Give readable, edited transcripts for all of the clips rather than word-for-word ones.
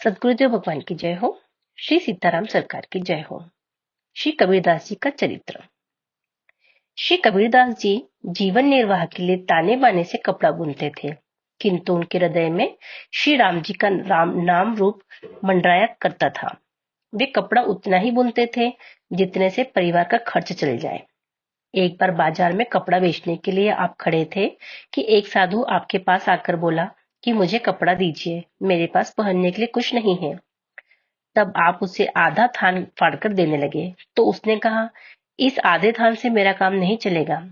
सदगुरुदेव भगवान की जय हो। श्री सीताराम सरकार की जय हो। श्री कबीरदास जी का चरित्र। श्री कबीरदास जी जीवन निर्वाह के लिए ताने बाने से कपड़ा बुनते थे, किंतु उनके हृदय में श्री राम जी का राम नाम रूप मंडराया करता था। वे कपड़ा उतना ही बुनते थे जितने से परिवार का खर्च चल जाए। एक बार बाजार में कपड़ा बेचने के लिए आप खड़े थे कि एक साधु आपके पास आकर बोला कि मुझे कपड़ा दीजिए, मेरे पास पहनने के लिए कुछ नहीं है। तब आप उसे आधा थान फाड़कर देने लगे तो उसने कहा, इस आधे थान से मेरा काम नहीं चलेगा।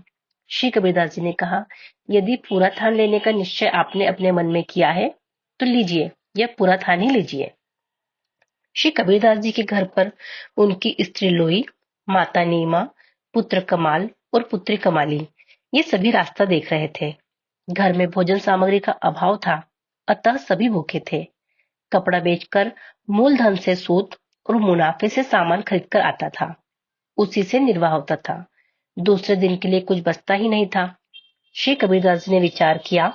श्री कबीरदास जी ने कहा, यदि पूरा थान लेने का निश्चय आपने अपने मन में किया है तो लीजिए, यह पूरा थान ही लीजिए। श्री कबीरदास जी के घर पर उनकी स्त्री लोई, माता नीमा, पुत्र कमाल और पुत्री कमाली ये सभी रास्ता देख रहे थे। घर में भोजन सामग्री का अभाव था, अतः सभी भूखे थे। कपड़ा बेचकर मूलधन से सूद और मुनाफे से सामान खरीदकर आता था, उसी से निर्वाह होता था। दूसरे दिन के लिए कुछ बचता ही नहीं था। श्री कबीरदास जी ने विचार किया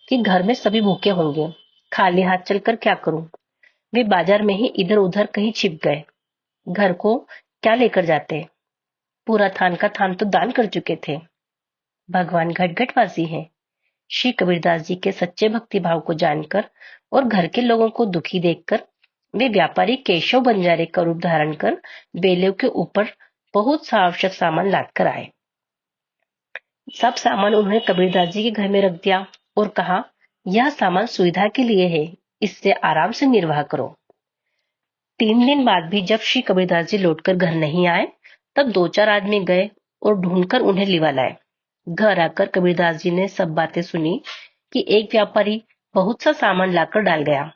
कि घर में सभी भूखे होंगे, खाली हाथ चलकर क्या करूं। वे बाजार में ही इधर उधर कहीं छिप गए। घर को क्या लेकर जाते, पूरा थान का थान तो दान कर चुके थे। भगवान घटघटवासी हैं। श्री कबीरदास जी के सच्चे भक्ति भाव को जानकर और घर के लोगों को दुखी देखकर वे व्यापारी केशव बंजारे का रूप धारण कर बेलों के ऊपर बहुत सा आवश्यक सामान लाद कर आए। सब सामान उन्होंने कबीरदास जी के घर में रख दिया और कहा, यह सामान सुविधा के लिए है, इससे आराम से निर्वाह करो। 3 दिन बाद भी जब श्री कबीरदास जी लौटकर घर नहीं आए, तब 2-4 आदमी गए और ढूंढकर उन्हें लिवा लाए। घर आकर कबीरदास जी ने सब बातें सुनी कि एक व्यापारी बहुत सा सामान लाकर डाल गया,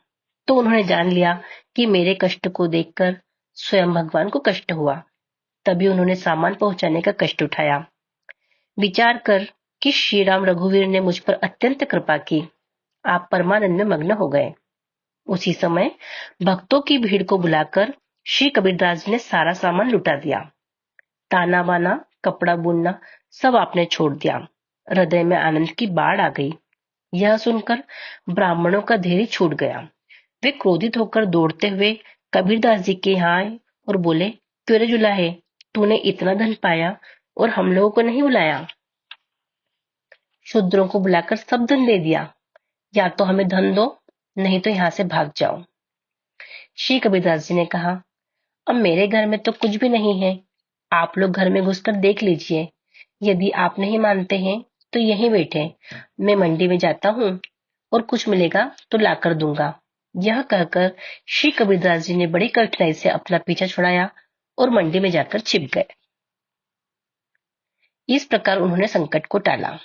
तो उन्होंने जान लिया कि मेरे कष्ट को देखकर स्वयं भगवान को कष्ट हुआ। तभी उन्होंने सामान पहुंचाने का कष्ट उठाया। विचार कर कि श्री राम रघुवीर ने मुझ पर अत्यंत कृपा की, आप परमानंद में मग्न हो गए। उसी समय भक्तों की भीड़ को बुलाकर श्री कबीरदास जी ने सारा सामान लुटा दिया। ताना बाना, कपड़ा बुनना सब आपने छोड़ दिया। हृदय में आनंद की बाढ़ आ गई। यह सुनकर ब्राह्मणों का धैर्य छूट गया। वे क्रोधित होकर दौड़ते हुए कबीरदास जी के यहाँ आए और बोले, क्यों रे जुलाहे, तूने इतना धन पाया और हम लोगों को नहीं बुलाया। शूद्रों को बुलाकर सब धन दे दिया, या तो हमें धन दो, नहीं तो यहाँ से भाग जाओ। श्री कबीरदास जी ने कहा, अब मेरे घर में तो कुछ भी नहीं है, आप लोग घर में घुसकर देख लीजिए। यदि आप नहीं मानते हैं तो यहीं बैठे, मैं मंडी में जाता हूँ और कुछ मिलेगा तो लाकर दूंगा। यह कहकर श्री कबीरदास जी ने बड़ी कठिनाई से अपना पीछा छुड़ाया और मंडी में जाकर छिप गए। इस प्रकार उन्होंने संकट को टाला।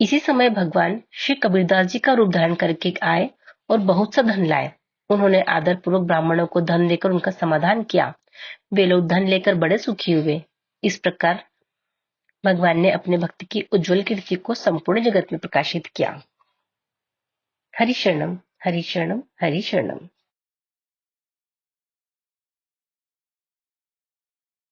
इसी समय भगवान श्री कबीरदास जी का रूप धारण करके आए और बहुत सा धन लाए। उन्होंने आदर पूर्वक ब्राह्मणों को धन देकर उनका समाधान किया। वे लोग धन लेकर बड़े सुखी हुए। इस प्रकार भगवान ने अपने भक्त की उज्जवल कीर्ति को संपूर्ण जगत में प्रकाशित किया। हरि शरणम, हरि शरणम, हरि शरणम।